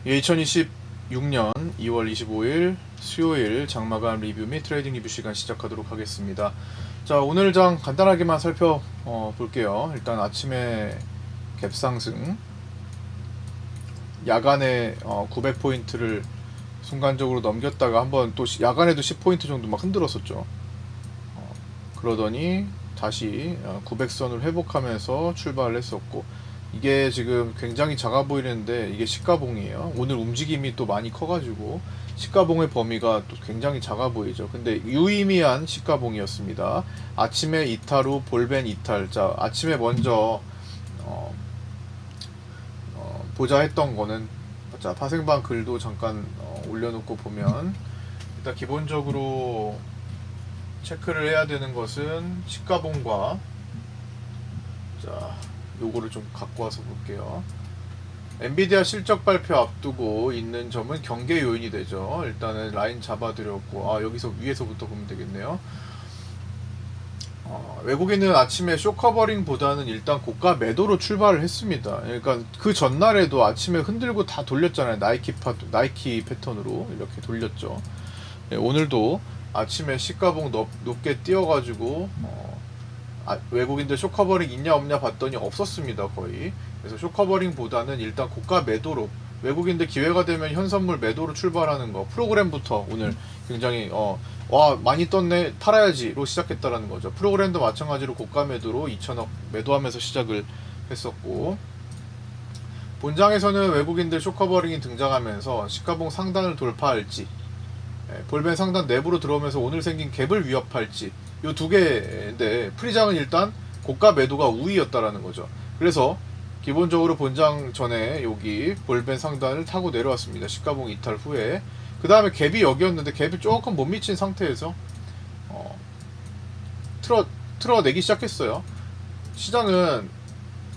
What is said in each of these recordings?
예, 2026년 2월 25일 수요일 장마감 리뷰 및 트레이딩 리뷰 시간 시작하도록 하겠습니다. 자, 오늘 장 간단하게만 살펴볼게요. 일단 아침에 갭상승, 야간에 900포인트를 순간적으로 넘겼다가 한번 또 야간에도 10포인트 정도 막 흔들었었죠. 그러더니 다시 900선을 회복하면서 출발을 했었고, 이게 지금 굉장히 작아 보이는데 이게 시가봉이에요. 오늘 움직임이 또 많이 커가지고 시가봉의 범위가 또 굉장히 작아 보이죠. 근데 유의미한 시가봉이었습니다. 아침에 이탈 후 볼벤 이탈. 자, 아침에 먼저 보자 했던 거는, 자, 파생방 글도 잠깐 올려놓고 보면, 일단 기본적으로 체크를 해야 되는 것은 시가봉과, 자, 요거를 좀 갖고 와서 볼게요. 엔비디아 실적 발표 앞두고 있는 점은 경계 요인이 되죠. 일단은 라인 잡아드렸고, 여기서 위에서부터 보면 되겠네요. 외국인은 아침에 쇼커버링보다는 일단 고가 매도로 출발을 했습니다. 그러니까 그 전날에도 아침에 흔들고 다 돌렸잖아요. 나이키 패턴으로 이렇게 돌렸죠. 네, 오늘도 아침에 시가봉 높게 띄어가지고 외국인들 쇼커버링 있냐 없냐 봤더니 없었습니다, 거의. 그래서 쇼커버링보다는 일단 고가 매도로, 외국인들 기회가 되면 현선물 매도로 출발하는 거, 프로그램부터 오늘 굉장히 와 많이 떴네 팔아야지로 시작했다라는 거죠. 프로그램도 마찬가지로 고가 매도로 2천억 매도하면서 시작을 했었고, 본장에서는 외국인들 쇼커버링이 등장하면서 시가봉 상단을 돌파할지, 볼벤 상단 내부로 들어오면서 오늘 생긴 갭을 위협할지, 요 두 개인데 프리장은 일단 고가 매도가 우위였다라는 거죠. 그래서 기본적으로 본장 전에 여기 볼벤 상단을 타고 내려왔습니다. 시가봉 이탈 후에. 그 다음에 갭이 여기였는데 갭이 조금 못 미친 상태에서 틀어내기 시작했어요. 시장은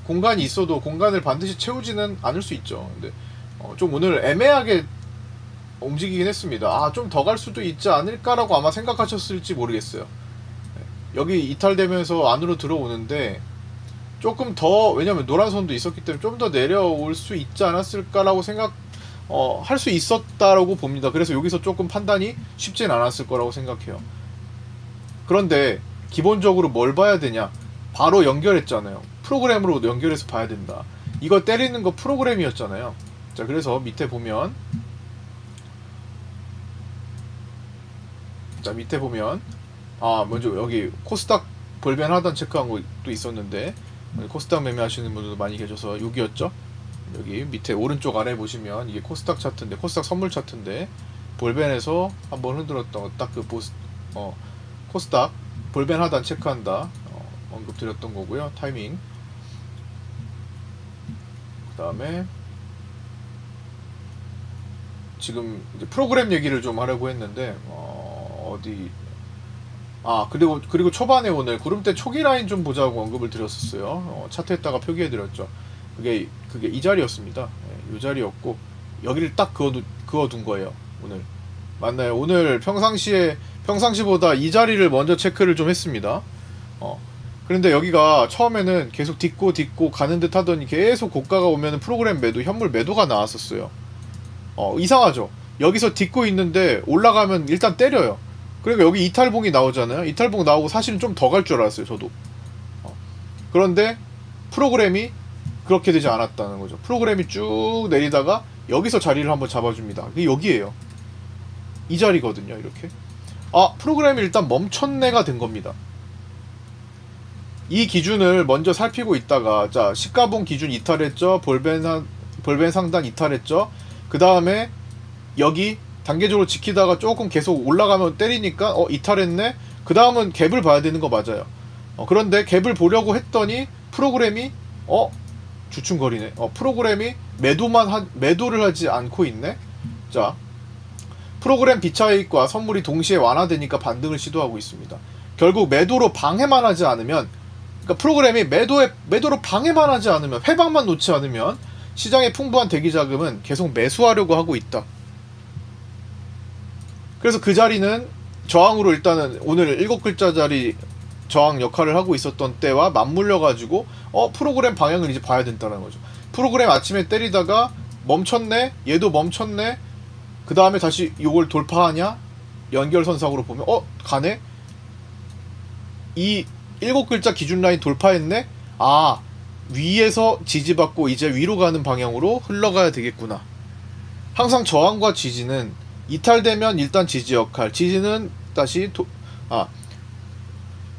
공간이 있어도 공간을 반드시 채우지는 않을 수 있죠. 근데 좀 오늘 애매하게 움직이긴 했습니다. 좀 더 갈 수도 있지 않을까라고 아마 생각하셨을지 모르겠어요. 여기 이탈되면서 안으로 들어오는데 조금 더, 왜냐면 노란선도 있었기 때문에 좀 더 내려올 수 있지 않았을까라고 할 수 있었다라고 봅니다. 그래서 여기서 조금 판단이 쉽진 않았을 거라고 생각해요. 그런데 기본적으로 뭘 봐야 되냐? 바로 연결했잖아요. 프로그램으로 연결해서 봐야 된다. 이거 때리는 거 프로그램이었잖아요. 자, 그래서 밑에 보면, 먼저 여기 코스닥 볼벤 하단 체크한 것도 있었는데, 코스닥 매매하시는 분들도 많이 계셔서 여기였죠. 여기 밑에 오른쪽 아래 보시면 이게 코스닥 차트인데, 코스닥 선물 차트인데, 볼벤에서 한번 흔들었던 딱 그 코스닥 볼벤 하단 체크한다 언급 드렸던 거고요. 타이밍. 그 다음에 지금 이제 프로그램 얘기를 좀 하려고 했는데, 그리고 초반에 오늘 구름대 초기 라인 좀 보자고 언급을 드렸었어요. 차트에다가 표기해드렸죠. 그게 이 자리였습니다. 이 자리였고, 여기를 딱 그어둔 거예요. 오늘 맞나요? 오늘 평상시보다 이 자리를 먼저 체크를 좀 했습니다. 그런데 여기가 처음에는 계속 딛고 가는 듯 하더니 계속 고가가 오면은 프로그램 매도, 현물 매도가 나왔었어요. 이상하죠? 여기서 딛고 있는데 올라가면 일단 때려요. 그러니까 여기 이탈봉이 나오잖아요. 이탈봉 나오고 사실은 좀 더 갈 줄 알았어요, 저도. 그런데 프로그램이 그렇게 되지 않았다는 거죠. 프로그램이 쭉 내리다가 여기서 자리를 한번 잡아줍니다. 그게 여기에요. 이 자리거든요, 이렇게. 프로그램이 일단 멈췄네가 된 겁니다. 이 기준을 먼저 살피고 있다가, 자, 시가봉 기준 이탈했죠. 볼벤 상단 이탈했죠. 그 다음에 여기 단계적으로 지키다가 조금 계속 올라가면 때리니까 이탈했네. 그 다음은 갭을 봐야 되는 거 맞아요. 그런데 갭을 보려고 했더니 프로그램이 주춤거리네. 프로그램이 매도를 하지 않고 있네. 자, 프로그램 비차익과 선물이 동시에 완화되니까 반등을 시도하고 있습니다. 결국 매도로 방해만 하지 않으면, 그러니까 프로그램이 매도로 방해만 하지 않으면, 회방만 놓지 않으면 시장의 풍부한 대기 자금은 계속 매수하려고 하고 있다. 그래서 그 자리는 저항으로, 일단은 오늘 7글자짜리 저항 역할을 하고 있었던 때와 맞물려 가지고 프로그램 방향을 이제 봐야 된다는 거죠. 프로그램 아침에 때리다가 멈췄네. 얘도 멈췄네. 그 다음에 다시 요걸 돌파하냐? 연결선상으로 보면 가네? 이 7글자 기준 라인 돌파했네? 아, 위에서 지지받고 이제 위로 가는 방향으로 흘러가야 되겠구나. 항상 저항과 지지는 이탈되면 일단 지지 역할, 지지는 다시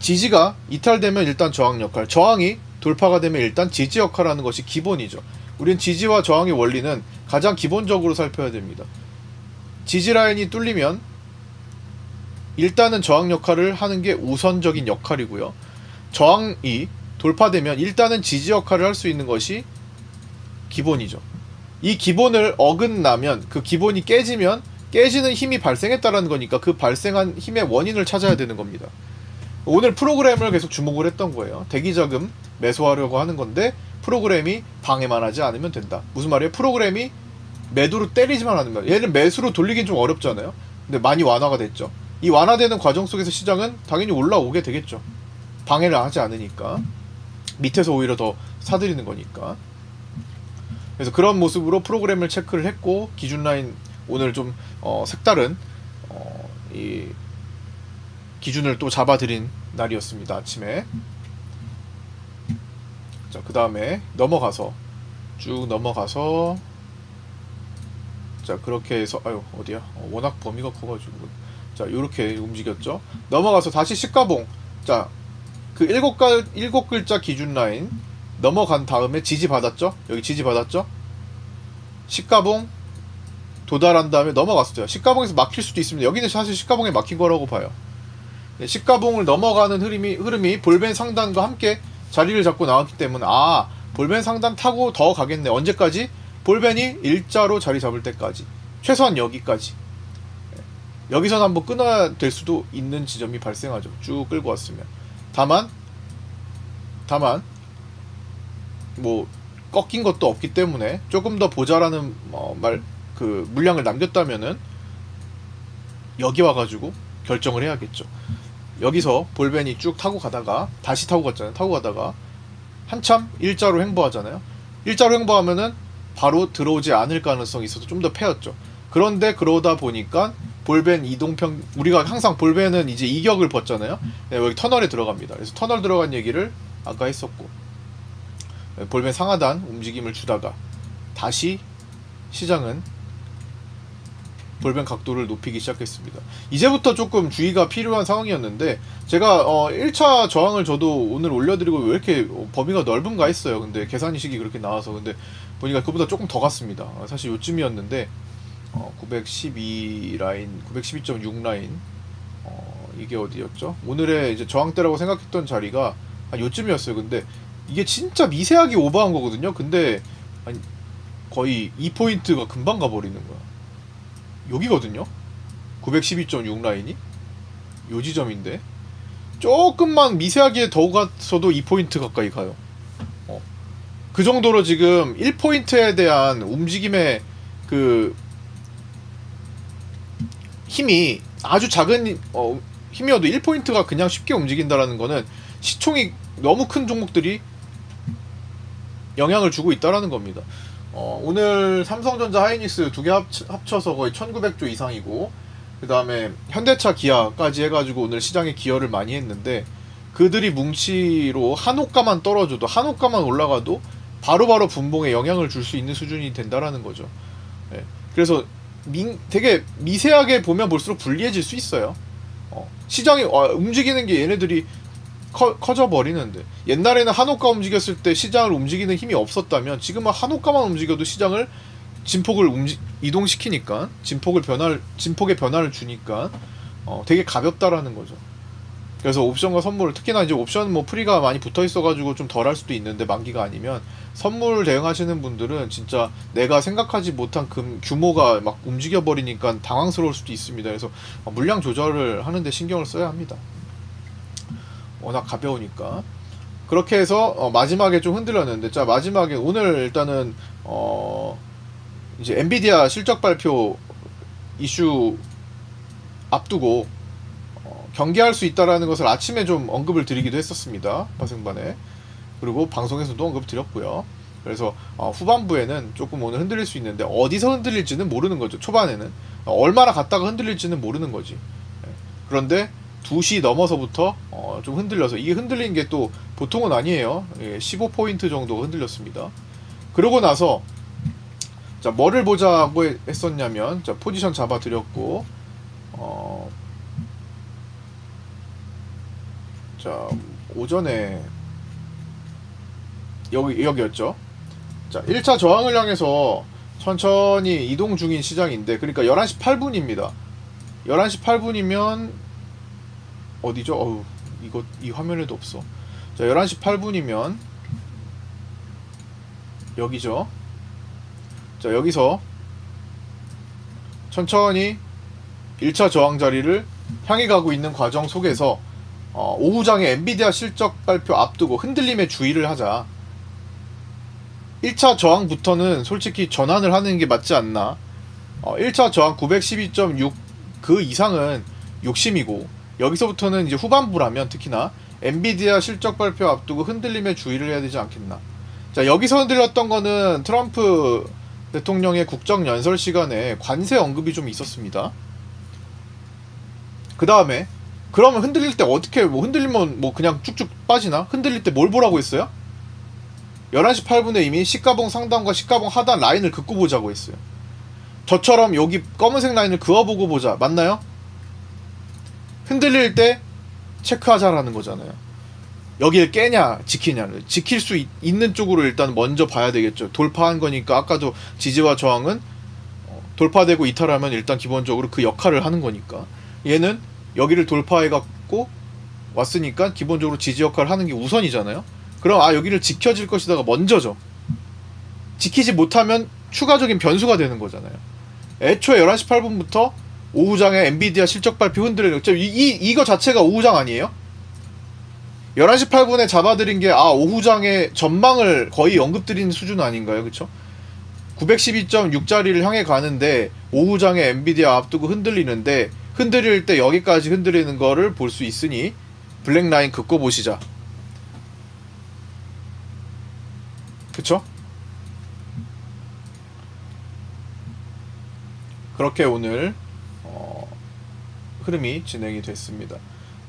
지지가 이탈되면 일단 저항 역할, 저항이 돌파가 되면 일단 지지 역할하는 것이 기본이죠. 우린 지지와 저항의 원리는 가장 기본적으로 살펴야 됩니다. 지지 라인이 뚫리면 일단은 저항 역할을 하는 게 우선적인 역할이고요. 저항이 돌파되면 일단은 지지 역할을 할 수 있는 것이 기본이죠. 이 기본을 어긋나면, 그 기본이 깨지면 깨지는 힘이 발생했다라는 거니까 그 발생한 힘의 원인을 찾아야 되는 겁니다. 오늘 프로그램을 계속 주목을 했던 거예요. 대기자금 매수하려고 하는 건데 프로그램이 방해만 하지 않으면 된다. 무슨 말이에요? 프로그램이 매도로 때리지만 않으면, 얘는 매수로 돌리긴 좀 어렵잖아요. 근데 많이 완화가 됐죠. 이 완화되는 과정 속에서 시장은 당연히 올라오게 되겠죠. 방해를 하지 않으니까. 밑에서 오히려 더 사들이는 거니까. 그래서 그런 모습으로 프로그램을 체크를 했고, 기준 라인 오늘 좀 색다른 이 기준을 또 잡아드린 날이었습니다. 아침에. 자, 그 다음에 넘어가서 쭉 넘어가서, 자, 그렇게 해서 어디야? 워낙 범위가 커가지고, 자, 요렇게 움직였죠. 넘어가서 다시 시가봉. 자, 그 7글자 기준 라인 넘어간 다음에 지지 받았죠? 여기 지지 받았죠? 시가봉 도달한 다음에 넘어갔어요. 시가봉에서 막힐 수도 있습니다. 여기는 사실 시가봉에 막힌 거라고 봐요. 시가봉을 넘어가는 흐름이 볼벤 상단과 함께 자리를 잡고 나왔기 때문에, 볼벤 상단 타고 더 가겠네. 언제까지? 볼벤이 일자로 자리 잡을 때까지. 최소한 여기까지. 여기선 한번 끊어야 될 수도 있는 지점이 발생하죠. 쭉 끌고 왔으면. 다만 뭐 꺾인 것도 없기 때문에 조금 더 보자라는 물량을 남겼다면은 여기 와가지고 결정을 해야겠죠. 여기서 볼벤이 쭉 타고 가다가 다시 타고 갔잖아요. 타고 가다가 한참 일자로 횡보하잖아요. 일자로 횡보하면은 바로 들어오지 않을 가능성이 있어서 좀 더 패였죠. 그런데 그러다 보니까 볼벤 이동평, 우리가 항상 볼벤은 이제 이격을 벗잖아요. 여기 터널에 들어갑니다. 그래서 터널 들어간 얘기를 아까 했었고, 볼벤 상하단 움직임을 주다가 다시 시장은 볼벤 각도를 높이기 시작했습니다. 이제부터 조금 주의가 필요한 상황이었는데, 제가 1차 저항을 저도 오늘 올려드리고 왜 이렇게 범위가 넓은가 했어요. 근데 계산이식이 그렇게 나와서, 근데 보니까 그보다 조금 더 갔습니다. 사실 요쯤이었는데 912 라인, 912.6 라인, 이게 어디였죠? 오늘의 이제 저항대라고 생각했던 자리가 한 요쯤이었어요. 근데 이게 진짜 미세하게 오버한 거거든요. 근데 거의 2포인트가 금방 가버리는 거야. 여기거든요. 912.6 라인이 요 지점인데 조금만 미세하게 더 갔어도 2포인트 가까이 가요. 그 정도로 지금 1포인트에 대한 움직임의 그 힘이 아주 작은 힘이어도 1포인트가 그냥 쉽게 움직인다라는 거는 시총이 너무 큰 종목들이 영향을 주고 있다라는 겁니다. 오늘 삼성전자, 하이닉스 두 개 합쳐서 거의 1900조 이상이고, 그 다음에 현대차, 기아까지 해가지고 오늘 시장에 기여를 많이 했는데, 그들이 뭉치로 한호가만 떨어져도, 한호가만 올라가도 바로바로 분봉에 영향을 줄 수 있는 수준이 된다라는 거죠. 네. 그래서 되게 미세하게 보면 볼수록 불리해질 수 있어요. 시장이 움직이는 게 얘네들이 커져 버리는데, 옛날에는 한호가 움직였을 때 시장을 움직이는 힘이 없었다면 지금은 한호가만 움직여도 시장을 진폭을 이동시키니까, 진폭의 변화를 주니까 되게 가볍다라는 거죠. 그래서 옵션과 선물, 특히나 이제 옵션 프리가 많이 붙어 있어가지고 좀 덜 할 수도 있는데, 만기가 아니면 선물 대응하시는 분들은 진짜 내가 생각하지 못한 규모가 막 움직여 버리니까 당황스러울 수도 있습니다. 그래서 물량 조절을 하는데 신경을 써야 합니다. 워낙 가벼우니까. 그렇게 해서 마지막에 좀 흔들렸는데, 자, 마지막에 오늘 일단은 이제 엔비디아 실적 발표 이슈 앞두고 경계할 수 있다라는 것을 아침에 좀 언급을 드리기도 했었습니다. 파생반에. 그리고 방송에서도 언급 드렸고요. 그래서 후반부에는 조금 오늘 흔들릴 수 있는데 어디서 흔들릴지는 모르는 거죠. 초반에는 얼마나 갔다가 흔들릴지는 모르는 거지. 예. 그런데 2시 넘어서부터 좀 흔들려서 이게 흔들린 게 또 보통은 아니에요. 예, 15포인트 정도 흔들렸습니다. 그러고 나서 자 뭐를 보자고 했었냐면 자 포지션 잡아드렸고 자 오전에 여기였죠. 자 1차 저항을 향해서 천천히 이동 중인 시장인데 그러니까 11시 8분입니다. 11시 8분이면 어디죠? 어우 이거 이 화면에도 없어. 자 11시 8분이면 여기죠. 자 여기서 천천히 1차 저항 자리를 향해 가고 있는 과정 속에서 오후장에 엔비디아 실적 발표 앞두고 흔들림에 주의를 하자. 1차 저항부터는 솔직히 전환을 하는 게 맞지 않나. 1차 저항 912.6 그 이상은 욕심이고 여기서부터는 이제 후반부라면 특히나 엔비디아 실적 발표 앞두고 흔들림에 주의를 해야 되지 않겠나. 자 여기서 흔들렸던 거는 트럼프 대통령의 국정연설 시간에 관세 언급이 좀 있었습니다. 그 다음에 그러면 흔들릴 때 어떻게 뭐 흔들리면 뭐 그냥 쭉쭉 빠지나? 흔들릴 때 뭘 보라고 했어요? 11시 8분에 이미 시가봉 상단과 시가봉 하단 라인을 긋고 보자고 했어요. 저처럼 여기 검은색 라인을 그어보고 보자. 맞나요? 흔들릴 때 체크하자라는 거잖아요. 여기를 깨냐 지키냐를 지킬 수 있는 쪽으로 일단 먼저 봐야 되겠죠. 돌파한 거니까 아까도 지지와 저항은 돌파되고 이탈하면 일단 기본적으로 그 역할을 하는 거니까 얘는 여기를 돌파해갖고 왔으니까 기본적으로 지지 역할을 하는 게 우선이잖아요. 그럼 여기를 지켜질 것이다가 먼저죠. 지키지 못하면 추가적인 변수가 되는 거잖아요. 애초에 11시 8분부터 오후장에 엔비디아 실적 발표 흔들리는 이거 자체가 오후장 아니에요? 11시 8분에 잡아드린 게 오후장의 전망을 거의 언급드린 수준 아닌가요? 그쵸? 912.6짜리를 향해 가는데 오후장에 엔비디아 앞두고 흔들리는데 흔들릴 때 여기까지 흔들리는 거를 볼 수 있으니 블랙라인 긋고 보시자. 그쵸? 그렇게 오늘 흐름이 진행이 됐습니다.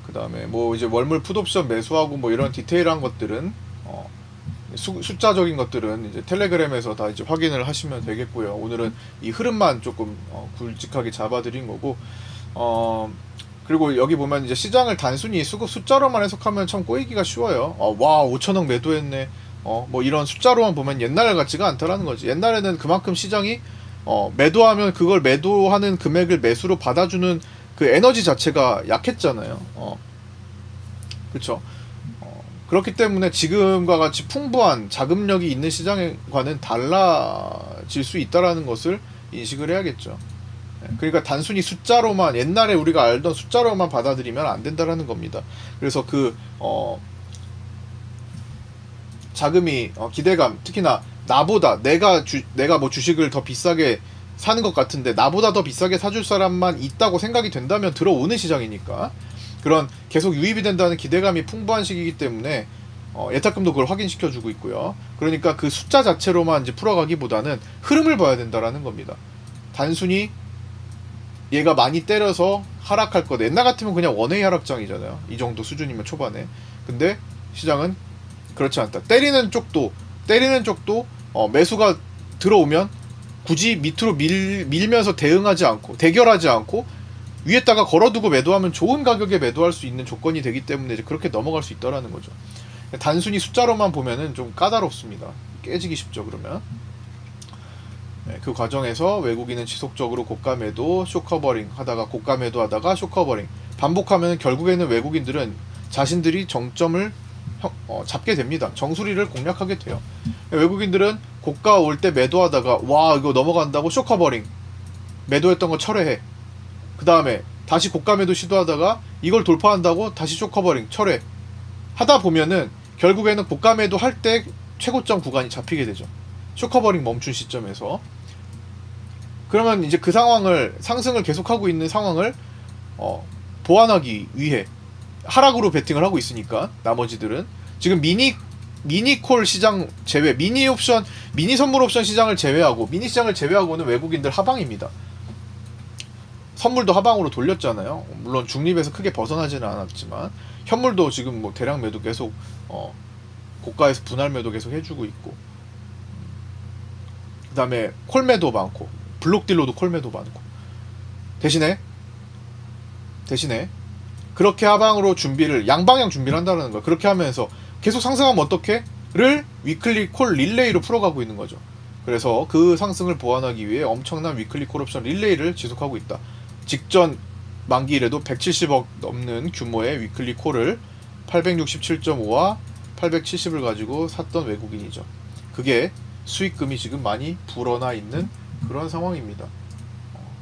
그 다음에 뭐 이제 월물 풋옵션 매수하고 뭐 이런 디테일한 것들은 숫자적인 것들은 이제 텔레그램에서 다 이제 확인을 하시면 되겠고요. 오늘은 이 흐름만 조금 굵직하게 잡아드린 거고 그리고 여기 보면 이제 시장을 단순히 숫자로만 해석하면 참 꼬이기가 쉬워요. 와 5천억 매도했네. 뭐 이런 숫자로만 보면 옛날 같지가 않다라는 거지. 옛날에는 그만큼 시장이 매도하면 그걸 매도하는 금액을 매수로 받아주는 그 에너지 자체가 약했잖아요. 그쵸? 그렇기 때문에 지금과 같이 풍부한 자금력이 있는 시장과는 달라질 수 있다라는 것을 인식을 해야겠죠. 그러니까 단순히 숫자로만 옛날에 우리가 알던 숫자로만 받아들이면 안 된다라는 겁니다. 그래서 자금이 기대감 특히나 나보다 내가 뭐 주식을 더 비싸게 사는 것 같은데 나보다 더 비싸게 사줄 사람만 있다고 생각이 된다면 들어오는 시장이니까 그런 계속 유입이 된다는 기대감이 풍부한 시기이기 때문에 예탁금도 그걸 확인시켜주고 있고요. 그러니까 그 숫자 자체로만 이제 풀어가기보다는 흐름을 봐야 된다라는 겁니다. 단순히 얘가 많이 때려서 하락할 거다. 옛날 같으면 그냥 원웨이 하락장이잖아요. 이 정도 수준이면 초반에. 근데 시장은 그렇지 않다. 때리는 쪽도 매수가 들어오면 굳이 밑으로 밀면서 대응하지 않고 대결하지 않고 위에다가 걸어두고 매도하면 좋은 가격에 매도할 수 있는 조건이 되기 때문에 이제 그렇게 넘어갈 수 있다라는 거죠. 단순히 숫자로만 보면은 좀 까다롭습니다. 깨지기 쉽죠. 그러면 그 과정에서 외국인은 지속적으로 고가 매도 쇼커버링 하다가 고가 매도 하다가 쇼커버링 반복하면 결국에는 외국인들은 자신들이 정점을 잡게 됩니다. 정수리를 공략하게 돼요. 외국인들은 고가 올 때 매도하다가 와 이거 넘어간다고 쇼커버링 매도했던 거 철회해. 그 다음에 다시 고가 매도 시도하다가 이걸 돌파한다고 다시 쇼커버링 철회 하다 보면은 결국에는 고가 매도 할 때 최고점 구간이 잡히게 되죠. 쇼커버링 멈춘 시점에서. 그러면 이제 그 상황을 상승을 계속하고 있는 상황을 보완하기 위해 하락으로 베팅을 하고 있으니까 나머지들은 지금 미니 미니콜 시장 제외, 미니 옵션, 미니 선물 옵션 시장을 제외하고, 미니 시장을 제외하고는 외국인들 하방입니다. 선물도 하방으로 돌렸잖아요. 물론 중립에서 크게 벗어나지는 않았지만 현물도 지금 뭐 대량 매도 계속 고가에서 분할 매도 계속 해주고 있고, 그 다음에 콜 매도 많고, 블록딜로도 콜 매도 많고. 대신에 그렇게 하방으로 준비를, 양방향 준비를 한다는 거야. 그렇게 하면서 계속 상승하면 어떻게?를 위클리 콜 릴레이로 풀어가고 있는 거죠. 그래서 그 상승을 보완하기 위해 엄청난 위클리 콜 옵션 릴레이를 지속하고 있다. 직전 만기일에도 170억 넘는 규모의 위클리 콜을 867.5와 870을 가지고 샀던 외국인이죠. 그게 수익금이 지금 많이 불어나 있는 그런 상황입니다.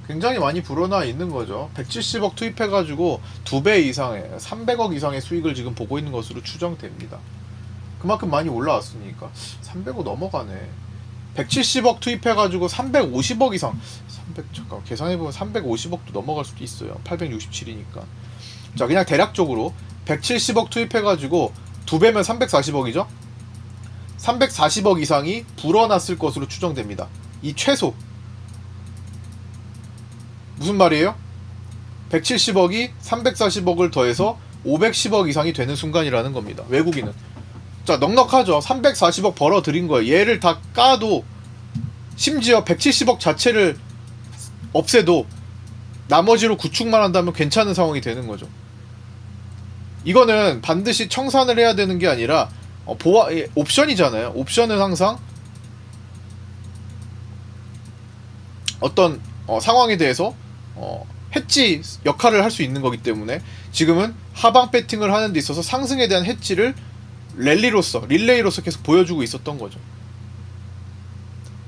굉장히 많이 불어나 있는 거죠. 170억 투입해가지고 2배 이상의 300억 이상의 수익을 지금 보고 있는 것으로 추정됩니다. 그만큼 많이 올라왔으니까 300억 넘어가네. 170억 투입해가지고 350억 이상, 잠깐 계산해보면 350억도 넘어갈 수도 있어요. 867이니까. 자, 그냥 대략적으로 170억 투입해가지고 2배면 340억이죠. 340억 이상이 불어났을 것으로 추정됩니다. 이 최소. 무슨 말이에요? 170억이 340억을 더해서 510억 이상이 되는 순간이라는 겁니다. 외국인은. 자, 넉넉하죠. 340억 벌어들인 거예요. 얘를 다 까도, 심지어 170억 자체를 없애도 나머지로 구축만 한다면 괜찮은 상황이 되는 거죠. 이거는 반드시 청산을 해야 되는 게 아니라 옵션이잖아요. 옵션은 항상 어떤 상황에 대해서 해지 역할을 할 수 있는 거기 때문에 지금은 하방 배팅을 하는 데 있어서 상승에 대한 해지를 릴레이로서 계속 보여주고 있었던 거죠.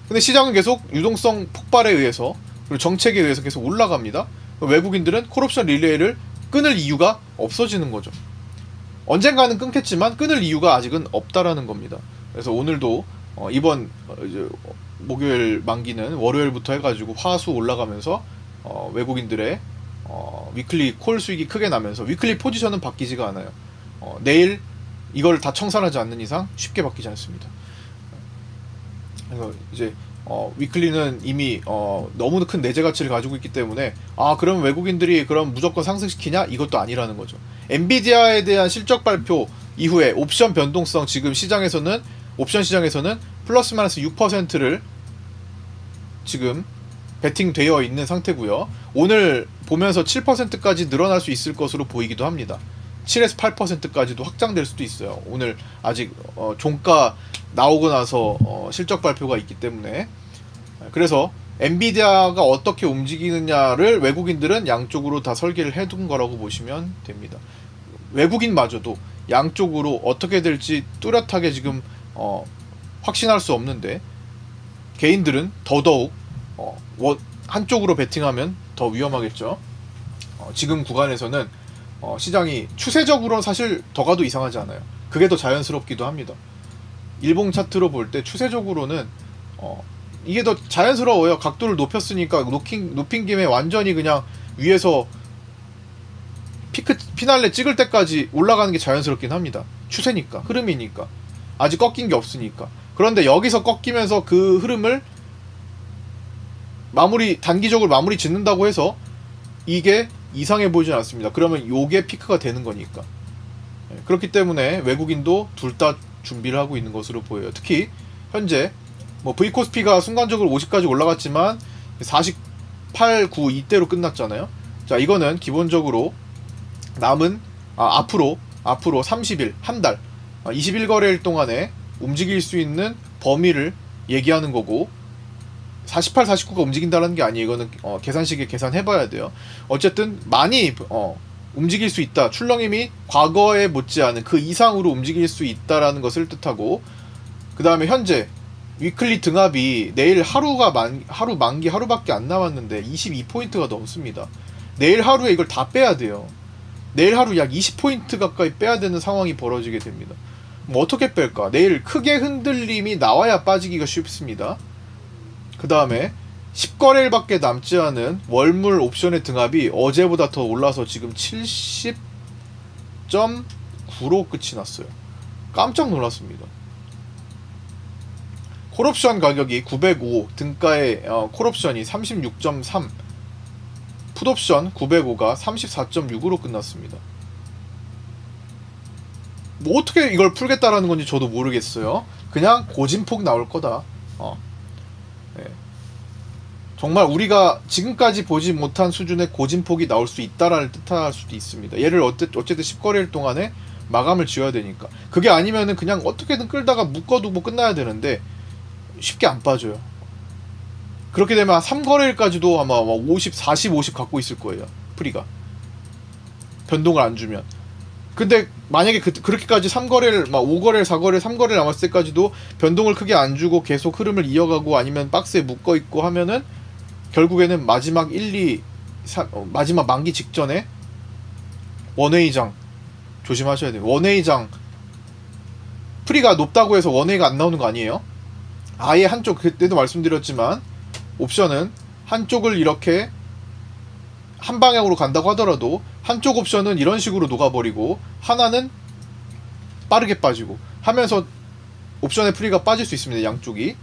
근데 시장은 계속 유동성 폭발에 의해서, 그리고 정책에 의해서 계속 올라갑니다. 외국인들은 콜옵션 릴레이를 끊을 이유가 없어지는 거죠. 언젠가는 끊겠지만 끊을 이유가 아직은 없다라는 겁니다. 그래서 오늘도 이번 이제 목요일 만기는 월요일부터 해가지고 화수 올라가면서 외국인들의 위클리 콜 수익이 크게 나면서 위클리 포지션은 바뀌지가 않아요. 내일 이걸 다 청산하지 않는 이상 쉽게 바뀌지 않습니다. 그래서 이제 위클리는 이미 너무 큰 내재 가치를 가지고 있기 때문에, 그럼 외국인들이 그럼 무조건 상승시키냐? 이것도 아니라는 거죠. 엔비디아에 대한 실적 발표 이후에 옵션 변동성, 지금 시장에서는, 옵션 시장에서는 플러스 마이너스 6%를 지금 베팅되어 있는 상태고요. 오늘 보면서 7%까지 늘어날 수 있을 것으로 보이기도 합니다. 7에서 8%까지도 확장될 수도 있어요. 오늘 아직 종가 나오고 나서 실적 발표가 있기 때문에. 그래서 엔비디아가 어떻게 움직이느냐를 외국인들은 양쪽으로 다 설계를 해둔 거라고 보시면 됩니다. 외국인마저도 양쪽으로 어떻게 될지 뚜렷하게 지금 확신할 수 없는데, 개인들은 더더욱 한쪽으로 베팅하면 더 위험하겠죠. 지금 구간에서는 시장이 추세적으로는 사실 더 가도 이상하지 않아요. 그게 더 자연스럽기도 합니다. 일봉 차트로 볼 때 추세적으로는 이게 더 자연스러워요. 각도를 높였으니까 높인 김에 완전히 그냥 위에서 피날레 찍을 때까지 올라가는 게 자연스럽긴 합니다. 추세니까, 흐름이니까. 아직 꺾인 게 없으니까. 그런데 여기서 꺾이면서 그 흐름을 단기적으로 마무리 짓는다고 해서 이게 이상해 보이진 않습니다. 그러면 요게 피크가 되는 거니까. 그렇기 때문에 외국인도 둘 다 준비를 하고 있는 것으로 보여요. 특히 현재 V코스피가 순간적으로 50까지 올라갔지만 48, 9 이때로 끝났잖아요. 자, 이거는 기본적으로 남은 앞으로 30일, 한 달, 21거래일 동안에 움직일 수 있는 범위를 얘기하는 거고, 48, 49가 움직인다는 게 아니에요. 이거는 계산식에 계산해봐야 돼요. 어쨌든 많이 움직일 수 있다. 출렁임이 과거에 못지않은 그 이상으로 움직일 수 있다라는 것을 뜻하고, 그 다음에 현재 위클리 등합이 내일 하루 만기 하루밖에 안 남았는데 22포인트가 넘습니다. 내일 하루에 이걸 다 빼야 돼요. 내일 하루 약 20포인트 가까이 빼야 되는 상황이 벌어지게 됩니다. 어떻게 뺄까? 내일 크게 흔들림이 나와야 빠지기가 쉽습니다. 그 다음에 10거래일밖에 남지 않은 월물 옵션의 등합이 어제보다 더 올라서 지금 70.9로 끝이 났어요. 깜짝 놀랐습니다. 콜옵션 가격이 905, 등가의 콜옵션이 36.3, 풋옵션 905가 34.6으로 끝났습니다. 뭐 어떻게 이걸 풀겠다라는 건지 저도 모르겠어요. 그냥 고진폭 나올 거다. 네. 정말 우리가 지금까지 보지 못한 수준의 고진폭이 나올 수 있다라는 뜻할 수도 있습니다. 얘를 어쨌든 10거래일 동안에 마감을 지어야 되니까. 그게 아니면은 그냥 어떻게든 끌다가 묶어두고 끝나야 되는데 쉽게 안 빠져요. 그렇게 되면 3거래일까지도 아마 50, 40, 50 갖고 있을 거예요. 프리가. 변동을 안 주면. 근데 만약에 그렇게까지 3거래일, 막 5거래일, 4거래일, 3거래일 남았을 때까지도 변동을 크게 안 주고 계속 흐름을 이어가고 아니면 박스에 묶어 있고 하면은 결국에는 마지막 1, 2, 3, 마지막 만기 직전에 원웨이장 조심하셔야 돼요. 원웨이장 프리가 높다고 해서 원웨이가 안 나오는 거 아니에요? 아예 한쪽, 그때도 말씀드렸지만 옵션은 한쪽을 이렇게 한 방향으로 간다고 하더라도 한쪽 옵션은 이런 식으로 녹아버리고 하나는 빠르게 빠지고 하면서 옵션의 프리가 빠질 수 있습니다. 양쪽이.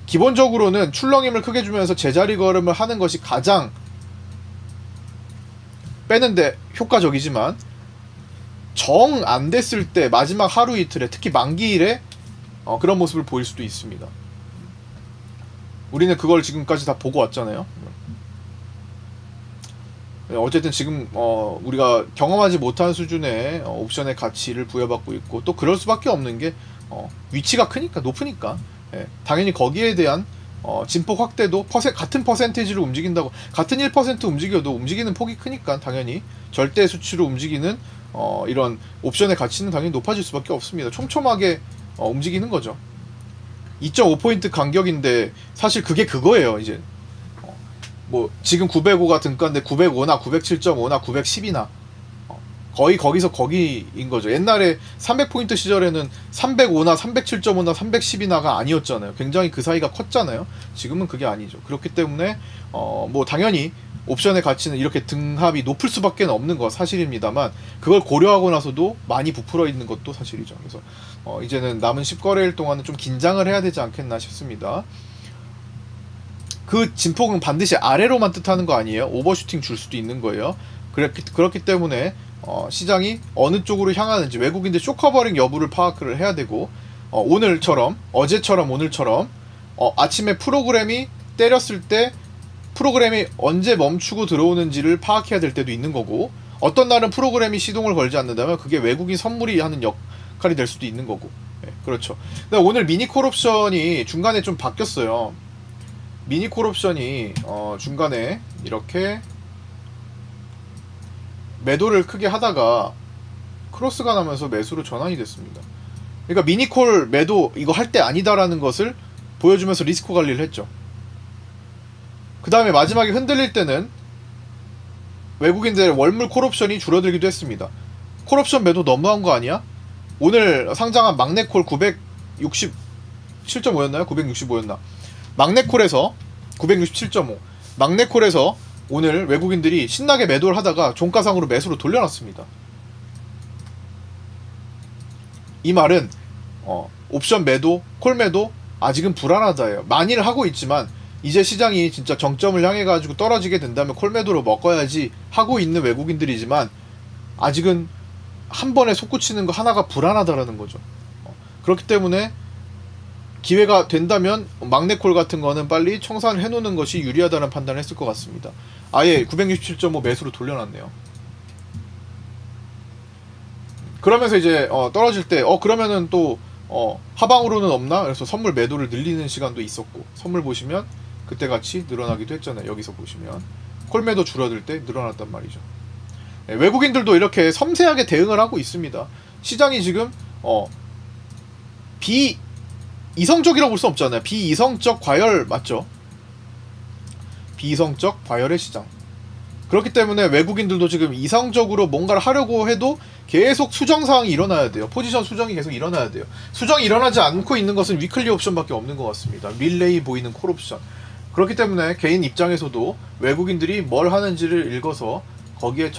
기본적으로는 출렁임을 크게 주면서 제자리 걸음을 하는 것이 가장 빼는데 효과적이지만 정 안 됐을 때 마지막 하루 이틀에 특히 만기일에 그런 모습을 보일 수도 있습니다. 우리는 그걸 지금까지 다 보고 왔잖아요. 어쨌든 지금 우리가 경험하지 못한 수준의 옵션의 가치를 부여받고 있고 또 그럴 수밖에 없는 게 위치가 크니까 높으니까 당연히 거기에 대한 진폭 확대도 같은 퍼센테이지로 움직인다고 같은 1% 움직여도 움직이는 폭이 크니까 당연히 절대 수치로 움직이는 이런 옵션의 가치는 당연히 높아질 수밖에 없습니다. 촘촘하게 움직이는 거죠. 2.5포인트 간격인데 사실 그게 그거예요. 이제 뭐 지금 905가 등가인데 905나 907.5나 910이나 거의 거기서 거기인 거죠. 옛날에 300포인트 시절에는 305나 307.5나 310이나가 아니었잖아요. 굉장히 그 사이가 컸잖아요. 지금은 그게 아니죠. 그렇기 때문에 뭐 당연히 옵션의 가치는 이렇게 등합이 높을 수밖에 없는 거 사실입니다만 그걸 고려하고 나서도 많이 부풀어 있는 것도 사실이죠. 그래서 이제는 남은 10거래일 동안은 좀 긴장을 해야 되지 않겠나 싶습니다. 그 진폭은 반드시 아래로만 뜻하는 거 아니에요. 오버슈팅 줄 수도 있는 거예요. 그렇기 때문에 시장이 어느 쪽으로 향하는지 외국인들 쇼커버링 여부를 파악을 해야 되고 오늘처럼 어제처럼 오늘처럼 아침에 프로그램이 때렸을 때 프로그램이 언제 멈추고 들어오는지를 파악해야 될 때도 있는 거고 어떤 날은 프로그램이 시동을 걸지 않는다면 그게 외국인 선물이 하는 역할이 될 수도 있는 거고 그렇죠. 근데 오늘 미니 콜옵션이 중간에 좀 바뀌었어요. 미니 콜옵션이 중간에 이렇게 매도를 크게 하다가 크로스가 나면서 매수로 전환이 됐습니다. 그러니까 미니콜 매도 이거 할 때 아니다라는 것을 보여주면서 리스크 관리를 했죠. 그 다음에 마지막에 흔들릴 때는 외국인들의 월물 콜옵션이 줄어들기도 했습니다. 콜옵션 매도 너무한 거 아니야? 오늘 상장한 막내콜 967.5였나요? 965였나? 막내콜에서 967.5 막내콜에서 오늘 외국인들이 신나게 매도를 하다가 종가상으로 매수로 돌려놨습니다. 이 말은 옵션 매도, 콜 매도 아직은 불안하다예요. 많이를 하고 있지만 이제 시장이 진짜 정점을 향해 가지고 떨어지게 된다면 콜 매도로 먹어야지 하고 있는 외국인들이지만 아직은 한 번에 솟구치는 거 하나가 불안하다라는 거죠. 그렇기 때문에 기회가 된다면 막내콜 같은 거는 빨리 청산을 해놓는 것이 유리하다는 판단을 했을 것 같습니다. 아예 967.5 매수로 돌려놨네요. 그러면서 이제 떨어질 때 그러면은 또 하방으로는 없나? 그래서 선물 매도를 늘리는 시간도 있었고 선물 보시면 그때 같이 늘어나기도 했잖아요. 여기서 보시면 콜 매도 줄어들 때 늘어났단 말이죠. 외국인들도 이렇게 섬세하게 대응을 하고 있습니다. 시장이 지금 비이성적이라고 볼 수 없잖아요. 비이성적 과열 맞죠? 비이성적 과열의 시장. 그렇기 때문에 외국인들도 지금 이성적으로 뭔가를 하려고 해도 계속 수정사항이 일어나야 돼요. 포지션 수정이 계속 일어나야 돼요. 수정이 일어나지 않고 있는 것은 위클리 옵션밖에 없는 것 같습니다. 릴레이 보이는 콜 옵션. 그렇기 때문에 개인 입장에서도 외국인들이 뭘 하는지를 읽어서 거기에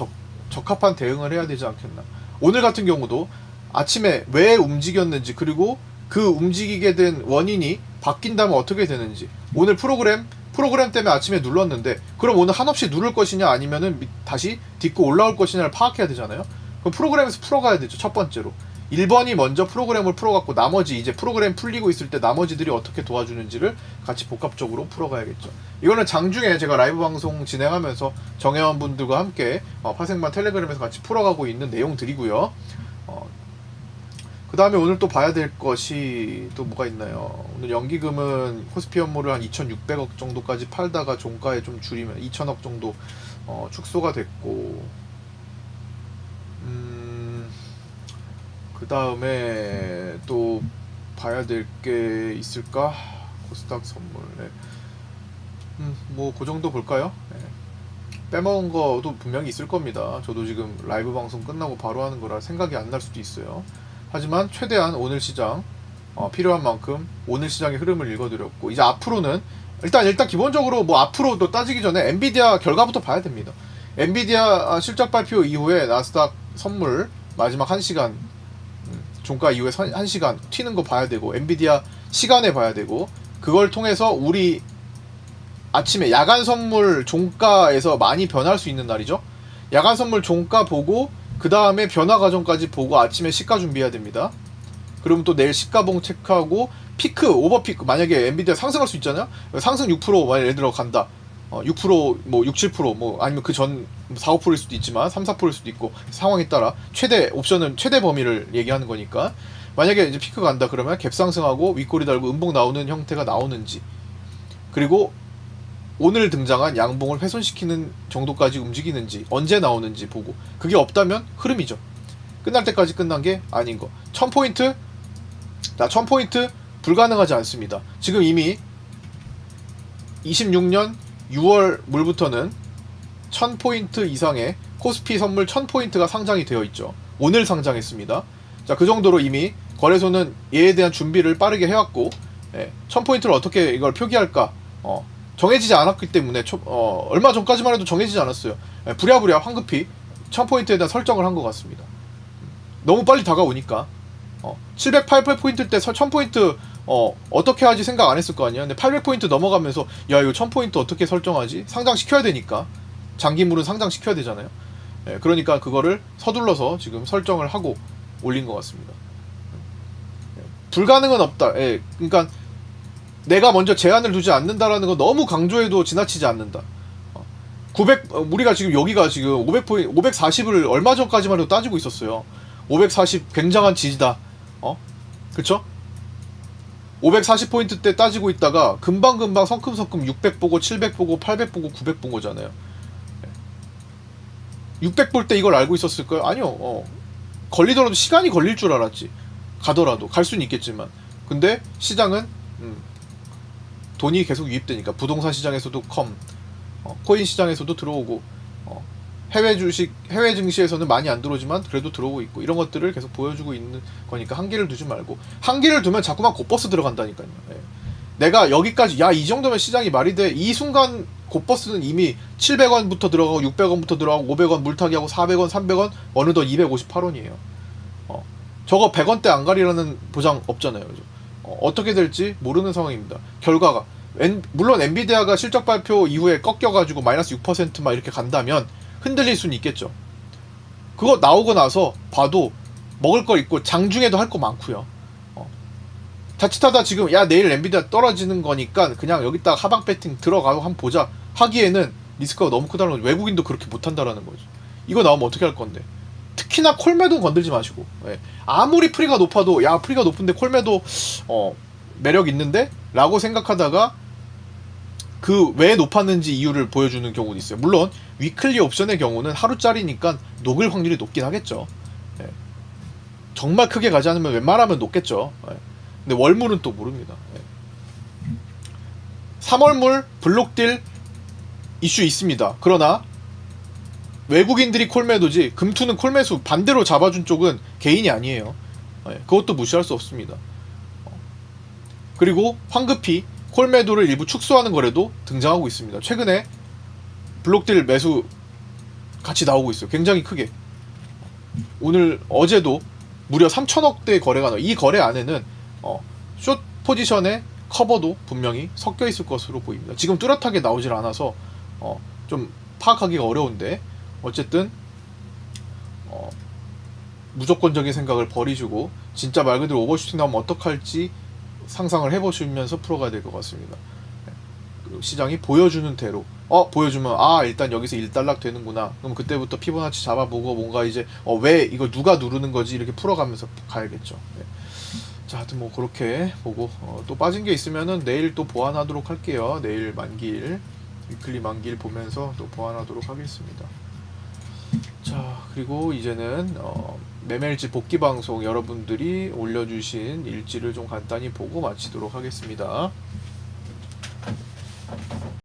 적합한 대응을 해야 되지 않겠나. 오늘 같은 경우도 아침에 왜 움직였는지 그리고 그 움직이게 된 원인이 바뀐다면 어떻게 되는지, 오늘 프로그램 때문에 아침에 눌렀는데 그럼 오늘 한없이 누를 것이냐 아니면은 다시 딛고 올라올 것이냐를 파악해야 되잖아요. 그럼 프로그램에서 풀어가야 되죠. 첫 번째로 1번이 먼저 프로그램을 풀어갖고 나머지 이제 프로그램 풀리고 있을 때 나머지들이 어떻게 도와주는지를 같이 복합적으로 풀어가야겠죠. 이거는 장중에 제가 라이브 방송 진행하면서 정회원분들과 함께 파생반 텔레그램에서 같이 풀어가고 있는 내용들이고요. 그 다음에 오늘 또 봐야 될 것이 또 뭐가 있나요? 오늘 연기금은 코스피 현물을 한 2,600억 정도까지 팔다가 종가에 좀 줄이면 2,000억 정도 축소가 됐고, 그 다음에 또 봐야 될 게 있을까? 코스닥 선물. 네. 뭐 그 정도 볼까요? 네. 빼먹은 거도 분명히 있을 겁니다. 저도 지금 라이브 방송 끝나고 바로 하는 거라 생각이 안 날 수도 있어요. 하지만 최대한 오늘 시장 필요한 만큼 오늘 시장의 흐름을 읽어드렸고, 이제 앞으로는 일단 기본적으로 뭐 앞으로도 따지기 전에 엔비디아 결과부터 봐야 됩니다. 엔비디아 실적 발표 이후에 나스닥 선물 마지막 1시간 종가 이후에 1시간 튀는 거 봐야 되고, 엔비디아 시간에 봐야 되고, 그걸 통해서 우리 아침에 야간 선물 종가에서 많이 변할 수 있는 날이죠. 야간 선물 종가 보고 그 다음에 변화 과정까지 보고 아침에 시가 준비해야 됩니다. 그러면 또 내일 시가봉 체크하고 피크, 오버피크, 만약에 엔비디아 상승할 수 있잖아요. 상승 6% 만약 예를 들어 간다. 6%, 뭐 6, 7%, 뭐 아니면 그 전 4, 5%일 수도 있지만 3, 4%일 수도 있고, 상황에 따라 최대 옵션은 최대 범위를 얘기하는 거니까, 만약에 이제 피크 간다 그러면 갭 상승하고 윗꼬리 달고 음봉 나오는 형태가 나오는지, 그리고 오늘 등장한 양봉을 훼손시키는 정도까지 움직이는지, 언제 나오는지 보고, 그게 없다면 흐름이죠. 끝날 때까지 끝난 게 아닌 거. 1000포인트? 자, 1000포인트 불가능하지 않습니다. 지금 이미 26년 6월 물부터는 1000포인트 이상의 코스피 선물 1000포인트가 상장이 되어 있죠. 오늘 상장했습니다. 자, 그 정도로 이미 거래소는 얘에 대한 준비를 빠르게 해왔고, 1000포인트를 어떻게 이걸 표기할까? 정해지지 않았기 때문에 얼마 전까지만 해도 정해지지 않았어요. 부랴부랴 황급히 1000포인트에 대한 설정을 한 것 같습니다. 너무 빨리 다가오니까 788포인트 때 1000포인트 어떻게 하지 생각 안 했을 거 아니야. 근데 800포인트 넘어가면서 야, 이거 1000포인트 어떻게 설정하지? 상장시켜야 되니까. 장기물은 상장시켜야 되잖아요. 그러니까 그거를 서둘러서 지금 설정을 하고 올린 것 같습니다. 불가능은 없다. 그러니까 내가 먼저 제한을 두지 않는다라는 거 너무 강조해도 지나치지 않는다. 우리가 지금 여기가 지금 500포인트, 540을 얼마 전까지만 해도 따지고 있었어요. 540 굉장한 지지다. 그쵸? 540포인트 때 따지고 있다가 금방금방 성큼성큼 600 보고 700 보고 800 보고 900 본 거잖아요. 600 볼 때 이걸 알고 있었을까요? 아니요. 걸리더라도 시간이 걸릴 줄 알았지. 가더라도 갈 수는 있겠지만, 근데 시장은 돈이 계속 유입되니까 부동산 시장에서도 코인 시장에서도 들어오고, 해외 주식, 해외 증시에서는 많이 안 들어오지만 그래도 들어오고 있고, 이런 것들을 계속 보여주고 있는 거니까 한계를 두지 말고, 한계를 두면 자꾸만 곧버스 들어간다니까요. 내가 여기까지, 야, 이 정도면 시장이 말이 돼. 이 순간 곧버스는 이미 700원부터 들어가고 600원부터 들어가고 500원 물타기하고 400원, 300원, 어느덧 258원이에요. 저거 100원대 안 가리라는 보장 없잖아요. 그죠? 어떻게 될지 모르는 상황입니다. 결과가 물론 엔비디아가 실적 발표 이후에 꺾여가지고 마이너스 6% 막 이렇게 간다면 흔들릴 수는 있겠죠. 그거 나오고 나서 봐도 먹을 거 있고 장중에도 할 거 많고요. 자칫하다 지금 야, 내일 엔비디아 떨어지는 거니까 그냥 여기다가 하방 배팅 들어가고 한번 보자 하기에는 리스크가 너무 크다는 거죠. 외국인도 그렇게 못한다라는 거죠. 이거 나오면 어떻게 할 건데. 특히나 콜매도 건들지 마시고, 아무리 프리가 높아도, 야, 프리가 높은데 콜매도 매력 있는데? 라고 생각하다가 그 왜 높았는지 이유를 보여주는 경우도 있어요. 물론 위클리 옵션의 경우는 하루짜리니까 녹을 확률이 높긴 하겠죠. 정말 크게 가지 않으면 웬만하면 높겠죠. 근데 월물은 또 모릅니다. 3월물 블록딜 이슈 있습니다. 그러나 외국인들이 콜매도지 금투는 콜매수 반대로 잡아준 쪽은 개인이 아니에요. 그것도 무시할 수 없습니다. 그리고 황급히 콜매도를 일부 축소하는 거래도 등장하고 있습니다. 최근에 블록딜 매수 같이 나오고 있어요. 굉장히 크게. 어제도 무려 3천억대 거래가 나와요. 이 거래 안에는 숏 포지션의 커버도 분명히 섞여 있을 것으로 보입니다. 지금 뚜렷하게 나오질 않아서 좀 파악하기가 어려운데 어쨌든 무조건적인 생각을 버리시고 진짜 말 그대로 오버슈팅 나오면 어떡할지 상상을 해보시면서 풀어가야 될 것 같습니다. 시장이 보여주는 대로 보여주면 일단 여기서 1달락 되는구나, 그럼 그때부터 피보나치 잡아보고 뭔가 이제 왜 이거 누가 누르는 거지 이렇게 풀어가면서 가야겠죠. 네. 자, 하여튼 뭐 그렇게 보고 또 빠진 게 있으면은 내일 또 보완하도록 할게요. 내일 만기일, 위클리 만기일 보면서 또 보완하도록 하겠습니다. 자, 그리고 이제는 매매일지 복귀 방송 여러분들이 올려주신 일지를 좀 간단히 보고 마치도록 하겠습니다.